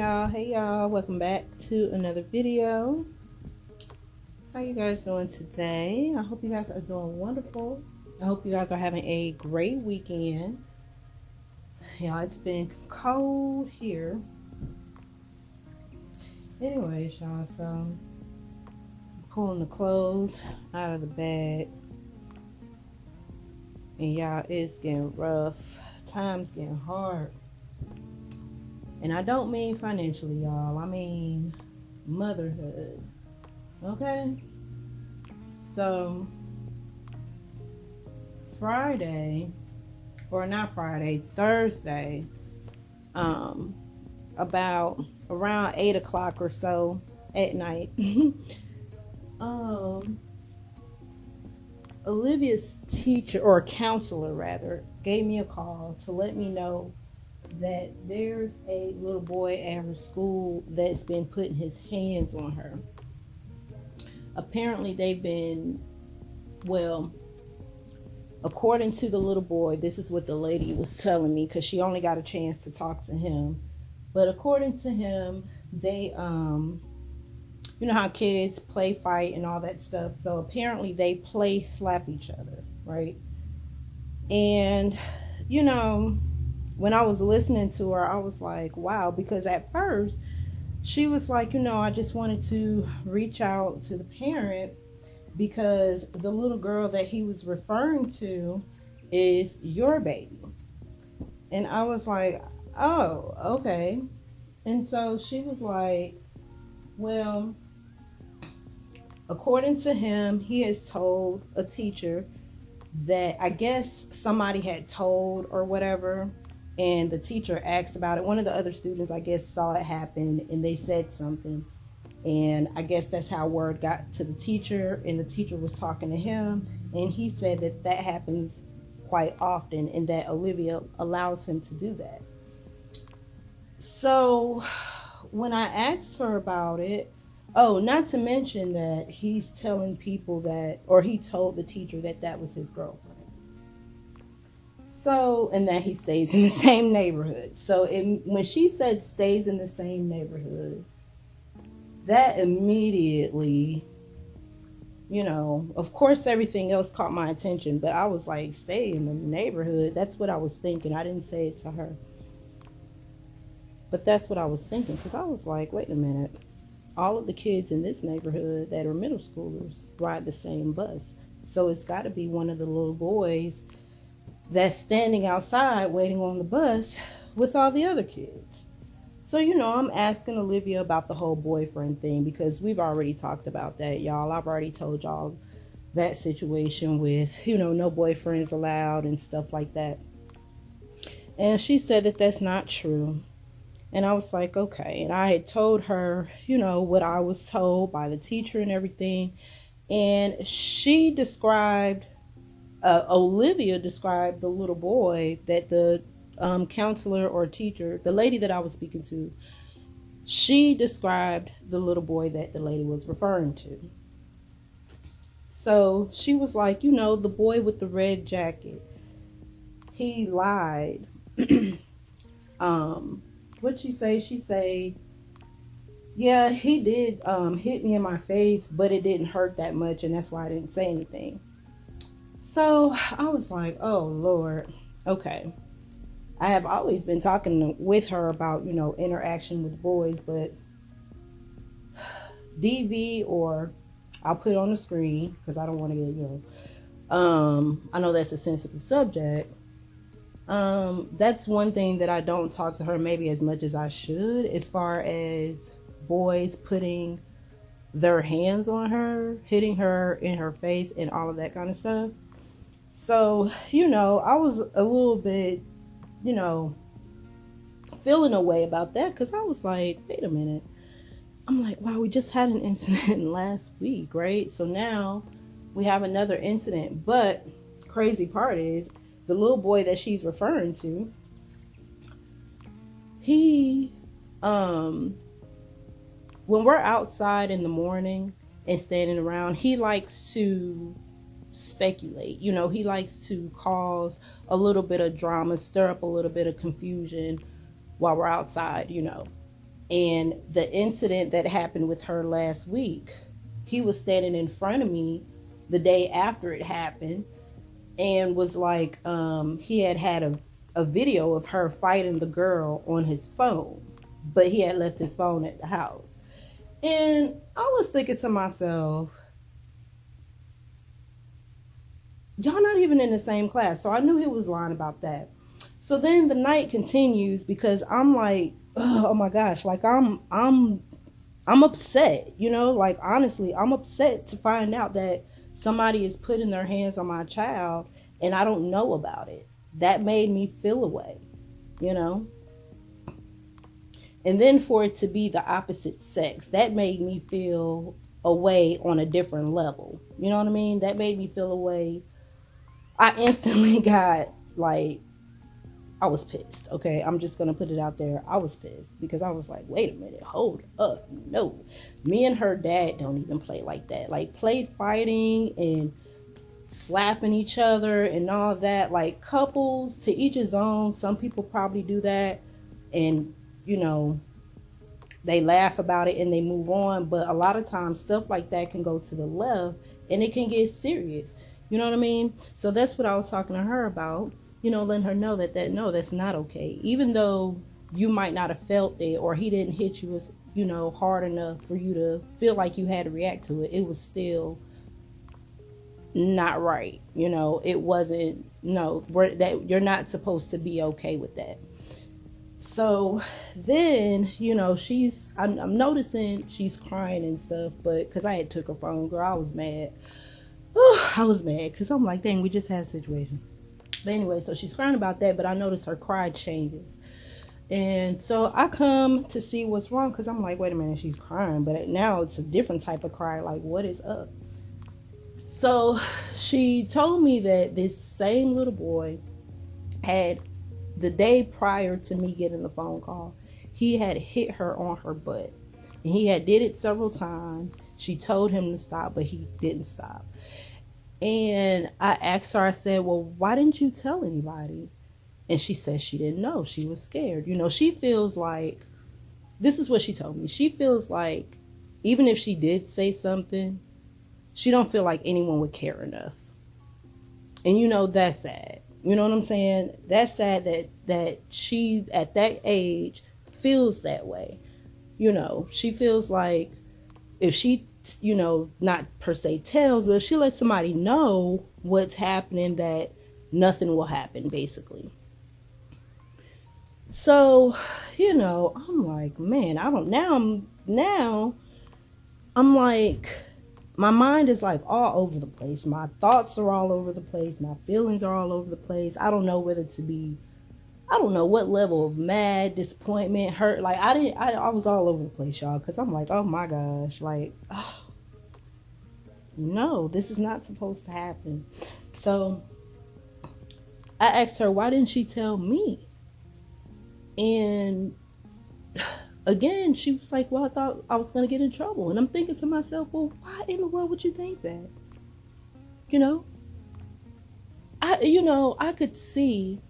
Hey y'all, welcome back to another video. How you guys doing today? I hope you guys are doing wonderful. I hope you guys are having a great weekend. Y'all, it's been cold here. Anyways, y'all, so pulling the clothes out of the bag, and y'all, it's getting rough. Time's getting hard. And I don't mean financially, y'all. I mean motherhood. Okay? So, Thursday, about around 8 o'clock or so at night, Olivia's teacher, or counselor rather, gave me a call to let me know that there's a little boy at her school that's been putting his hands on her. Apparently they've been, well, according to the little boy, this is what the lady was telling me, because she only got a chance to talk to him, but according to him, they you know how kids play fight and all that stuff, so apparently they play slap each other, right? And you know, when I was listening to her, I was like, wow, because at first she was like, you know, I just wanted to reach out to the parent because the little girl that he was referring to is your baby. And I was like, oh, okay. And so she was like, well, according to him, he has told a teacher that I guess somebody had told or whatever, and the teacher asked about it. One of the other students, I guess, saw it happen and they said something, and I guess that's how word got to the teacher, and the teacher was talking to him, and he said that that happens quite often and that Olivia allows him to do that. So when I asked her about it, oh, not to mention that he's telling people that, or he told the teacher that that was his girlfriend. So, and that he stays in the same neighborhood. So when she said stays in the same neighborhood, that immediately, you know, of course everything else caught my attention, but I was like, stay in the neighborhood. That's what I was thinking. I didn't say it to her, but that's what I was thinking, because I was like, wait a minute. All of the kids in this neighborhood that are middle schoolers ride the same bus. So it's got to be one of the little boys that's standing outside waiting on the bus with all the other kids. So, you know, I'm asking Olivia about the whole boyfriend thing, because we've already talked about that, y'all. I've already told y'all that situation with, you know, no boyfriends allowed and stuff like that. And she said that that's not true. And I was like, okay. And I had told her, you know, what I was told by the teacher and everything. And she described, Olivia described the little boy that the counselor or teacher, the lady that I was speaking to, she described the little boy that the lady was referring to. So she was like, you know, the boy with the red jacket, he lied. What'd she say? She say, yeah, he did hit me in my face, but it didn't hurt that much, and that's why I didn't say anything. So I was like, oh Lord, okay. I have always been talking with her about, you know, interaction with boys, but DV, or I'll put it on the screen because I don't want to get, you know, I know that's a sensitive subject. That's one thing that I don't talk to her maybe as much as I should, as far as boys putting their hands on her, hitting her in her face and all of that kind of stuff. So, you know, I was a little bit, you know, feeling a way about that, because I was like, wait a minute. I'm like, wow, we just had an incident last week, right? So now we have another incident. But crazy part is, the little boy that she's referring to, he, when we're outside in the morning and standing around, he likes to speculate. You know, he likes to cause a little bit of drama, stir up a little bit of confusion while we're outside, you know. And the incident that happened with her last week, he was standing in front of me the day after it happened and was like, he had a video of her fighting the girl on his phone, but he had left his phone at the house. And I was thinking to myself, y'all not even in the same class. So I knew he was lying about that. So then the night continues because I'm like, oh my gosh, like I'm upset, you know, like honestly, I'm upset to find out that somebody is putting their hands on my child and I don't know about it. That made me feel away, you know. And then for it to be the opposite sex, that made me feel away on a different level. You know what I mean? That made me feel away. I instantly got like, I was pissed. Okay, I'm just gonna put it out there. I was pissed because I was like, wait a minute, hold up. No, me and her dad don't even play like that. Like play fighting and slapping each other and all that. Like couples, to each his own. Some people probably do that and, you know, they laugh about it and they move on. But a lot of times stuff like that can go to the left and it can get serious. You know what I mean? So that's what I was talking to her about. You know, letting her know that no, that's not okay. Even though you might not have felt it or he didn't hit you as, you know, hard enough for you to feel like you had to react to it, it was still not right. You know, it wasn't, no, that you're not supposed to be okay with that. So then, you know, I'm noticing she's crying and stuff, but because I had took her phone, girl, I was mad. I was mad because I'm like, dang, we just had a situation. But anyway, so she's crying about that, but I noticed her cry changes. And so I come to see what's wrong because I'm like, wait a minute, she's crying. But now it's a different type of cry. Like, what is up? So she told me that this same little boy had, the day prior to me getting the phone call, he had hit her on her butt. And he had did it several times. She told him to stop, but he didn't stop. And I asked her, I said, well, why didn't you tell anybody? And she said she didn't know. She was scared. You know, she feels like, this is what she told me. She feels like even if she did say something, she don't feel like anyone would care enough. And you know, that's sad. You know what I'm saying? That's sad that she at that age feels that way. You know, she feels like if she, you know, not per se tells, but if she lets somebody know what's happening, that nothing will happen, basically. So, you know, I'm like, man, now I'm like, my mind is like all over the place. My thoughts are all over the place. My feelings are all over the place. I don't know whether to be, I don't know what level of mad, disappointment, hurt. Like I was all over the place, y'all. Cause I'm like, oh my gosh, like, oh, no, this is not supposed to happen. So I asked her, why didn't she tell me? And again, she was like, well, I thought I was going to get in trouble. And I'm thinking to myself, well, why in the world would you think that? You know, I could see,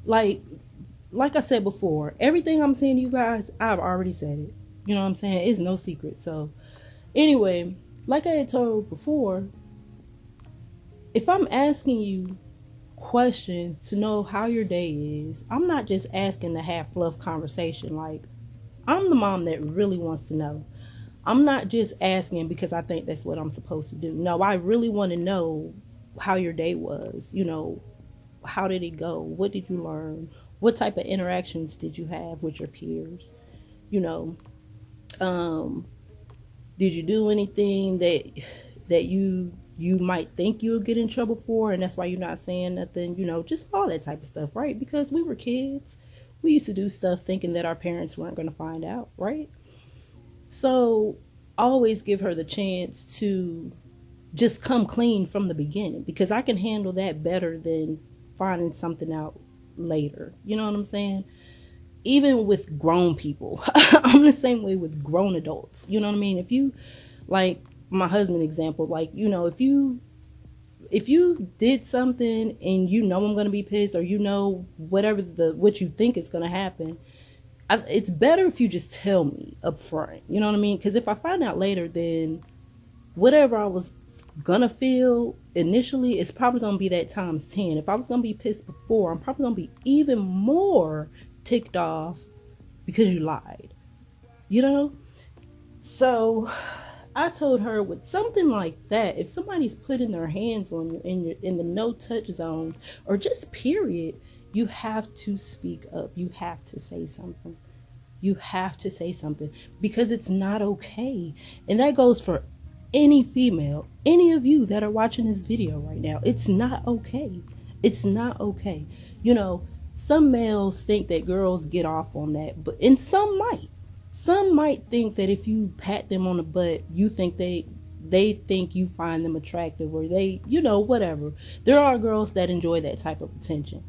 like I said before, everything I'm saying to you guys, I've already said it. You know what I'm saying? It's no secret. So anyway, like I had told before, if I'm asking you questions to know how your day is, I'm not just asking to have fluff conversation. Like, I'm the mom that really wants to know. I'm not just asking because I think that's what I'm supposed to do. No, I really want to know how your day was. You know, how did it go? What did you learn? What type of interactions did you have with your peers? You know, did you do anything that you might think you'll get in trouble for, and that's why you're not saying nothing? You know, just all that type of stuff, right? Because we were kids. We used to do stuff thinking that our parents weren't going to find out, right? So always give her the chance to just come clean from the beginning, because I can handle that better than finding something out later. You know what I'm saying? Even with grown people, I'm the same way with grown adults. You know what I mean? If you, like my husband example, like, you know, if you did something and you know I'm going to be pissed, or you know what you think is going to happen, it's better if you just tell me up front. You know what I mean? Because if I find out later, then whatever I was gonna feel initially, it's probably gonna be that times 10. If I was gonna be pissed before, I'm probably gonna be even more ticked off because you lied. You know? So I told her with something like that, if somebody's putting their hands on you in the no touch zone, or just period, you have to speak up. You have to say something. You have to say something, because it's not okay. And that goes for any female, any of you that are watching this video right now. It's not okay. It's not okay. You know, some males think that girls get off on that, and some might. Some might think that if you pat them on the butt, you think they think you find them attractive, or they, you know, whatever. There are girls that enjoy that type of attention,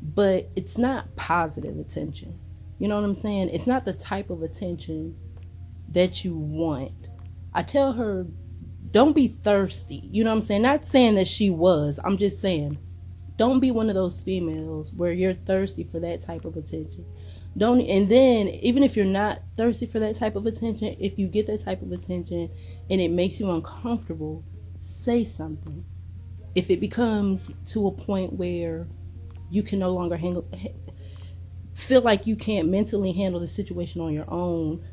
but it's not positive attention. You know what I'm saying? It's not the type of attention that you want. I tell her, don't be thirsty. You know what I'm saying? Not saying that she was. I'm just saying, don't be one of those females where you're thirsty for that type of attention. Don't, and then even if you're not thirsty for that type of attention, if you get that type of attention and it makes you uncomfortable, say something. If it becomes to a point where you can no longer feel like you can't mentally handle the situation on your own,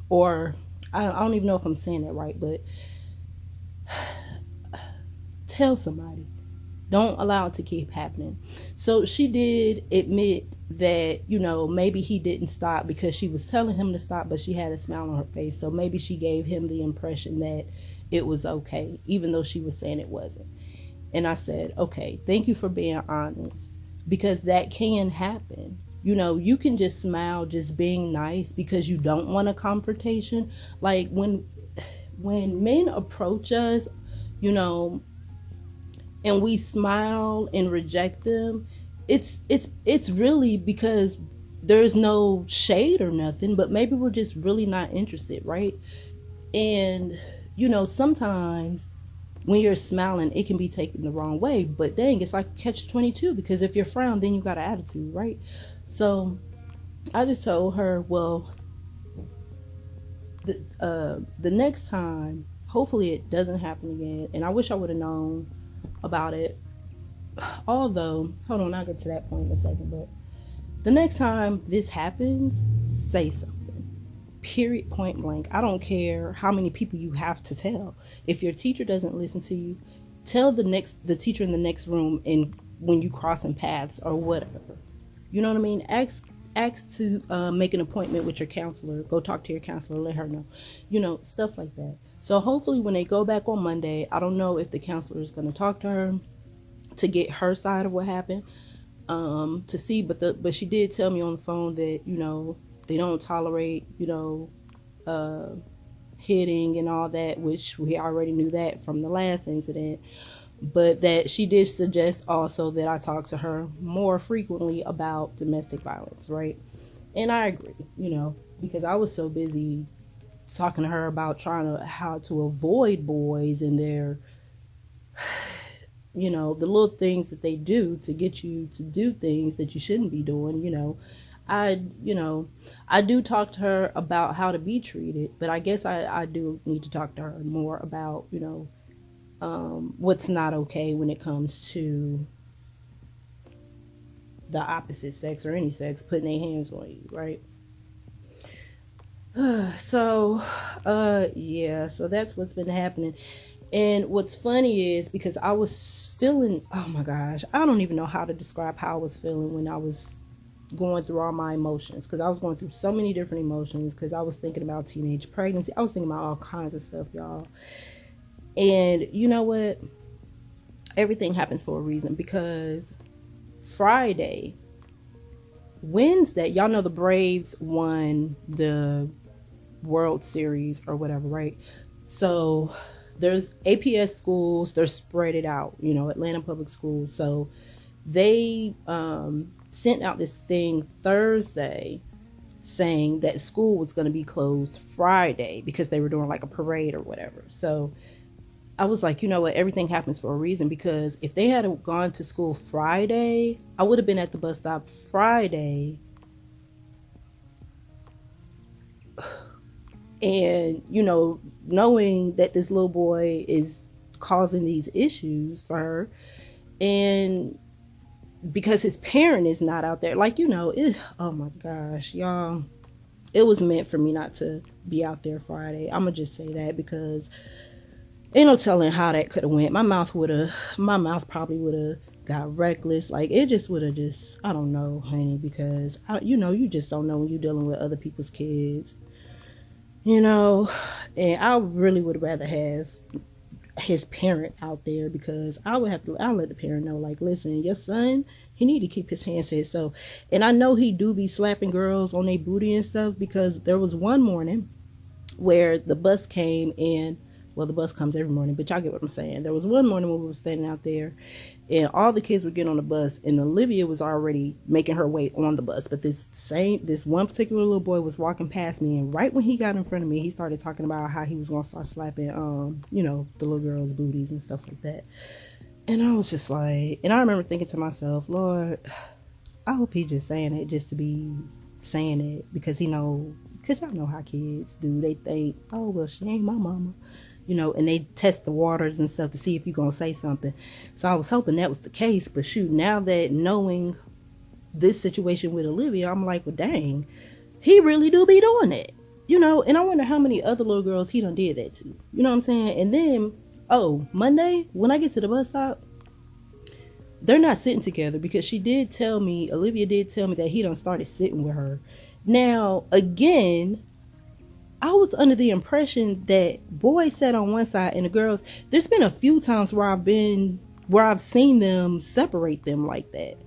or I don't even know if I'm saying that right, but tell somebody. Don't allow it to keep happening. So she did admit that, you know, maybe he didn't stop because she was telling him to stop, but she had a smile on her face. So maybe she gave him the impression that it was okay, even though she was saying it wasn't. And I said, okay, thank you for being honest, because that can happen. You know, you can just smile, just being nice because you don't want a confrontation. Like when men approach us, you know, and we smile and reject them, it's really because there's no shade or nothing, but maybe we're just really not interested, right? And you know, sometimes when you're smiling, it can be taken the wrong way, but dang, it's like catch-22, because if you're frowned, then you got an attitude, right? So I just told her, well, the next time, hopefully it doesn't happen again. And I wish I would have known about it. Although, hold on, I'll get to that point in a second. But the next time this happens, say something. Period, point blank. I don't care how many people you have to tell. If your teacher doesn't listen to you, tell the teacher in the next room, and when you crossing paths or whatever. You know what I mean? Ask to make an appointment with your counselor. Go talk to your counselor, let her know. You know, stuff like that. So hopefully when they go back on Monday, I don't know if the counselor is going to talk to her to get her side of what happened, to see, but she did tell me on the phone that, you know, they don't tolerate, you know, hitting and all that, which we already knew that from the last incident, but that she did suggest also that I talk to her more frequently about domestic violence, right? And I agree, you know, because I was so busy talking to her about how to avoid boys and their, you know, the little things that they do to get you to do things that you shouldn't be doing. You know, I do talk to her about how to be treated, but I guess I do need to talk to her more about, you know, what's not okay when it comes to the opposite sex or any sex putting their hands on you, right? So that's what's been happening. And what's funny is, because I was feeling, oh my gosh, I don't even know how to describe how I was feeling when I was going through all my emotions, because I was going through so many different emotions, because I was thinking about teenage pregnancy. I was thinking about all kinds of stuff, y'all. And you know what? Everything happens for a reason, because Wednesday, y'all know the Braves won the World Series or whatever, right? So there's APS schools, they're spread it out, you know, Atlanta Public Schools. So they sent out this thing Thursday saying that school was going to be closed Friday because they were doing like a parade or whatever. So I was like, you know what, everything happens for a reason, because if they had gone to school Friday, I would have been at the bus stop Friday And, you know, knowing that this little boy is causing these issues for her, and because his parent is not out there, like, you know, oh my gosh, y'all, it was meant for me not to be out there Friday. I'm gonna just say that, because ain't no telling how that could have went. My mouth probably would have got reckless. Like, it just would have just, I don't know, honey, because you know, you just don't know when you're dealing with other people's kids, you know. And I really would rather have his parent out there, because I'll let the parent know, like, listen, your son, he need to keep his hands to himself. And I know he do be slapping girls on their booty and stuff, because there was one morning where the bus came, and well, the bus comes every morning, but y'all get what I'm saying. There was one morning when we were standing out there, and all the kids were getting on the bus, and Olivia was already making her way on the bus. But this one particular little boy was walking past me, and right when he got in front of me, he started talking about how he was gonna start slapping, you know, the little girls' booties and stuff like that. And I was just like, and I remember thinking to myself, Lord, I hope he just saying it just to be saying it, because y'all know how kids do. They think, oh, well, she ain't my mama, you know, and they test the waters and stuff to see if you're gonna say something. So I was hoping that was the case. But shoot, now that knowing this situation with Olivia, I'm like, well, dang, he really do be doing that, you know. And I wonder how many other little girls he done did that to, you know what I'm saying? And then, oh, Monday when I get to the bus stop, they're not sitting together, because Olivia did tell me that he done started sitting with her. Now, again, I was under the impression that boys sat on one side and the girls, there's been a few times where I've seen them separate them like that.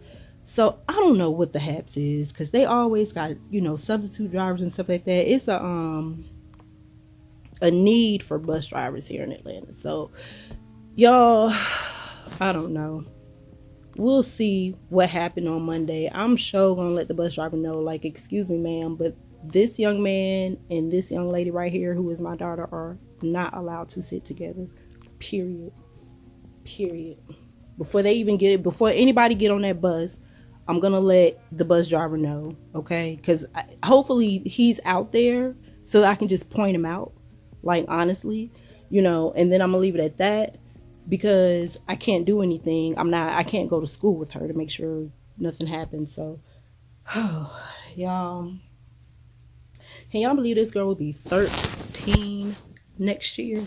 So I don't know what the haps is, because they always got, you know, substitute drivers and stuff like that. It's a need for bus drivers here in Atlanta. So y'all, I don't know. We'll see what happened on Monday. I'm sure gonna let the bus driver know, like, excuse me, ma'am, but this young man and this young lady right here, who is my daughter, are not allowed to sit together. Period. Before anybody get on that bus, I'm gonna let the bus driver know, okay? Because hopefully he's out there so that I can just point him out, like, honestly, you know. And then I'm gonna leave it at that, because I can't do anything. I can't go to school with her to make sure nothing happens. So, y'all, can y'all believe this girl will be 13 next year?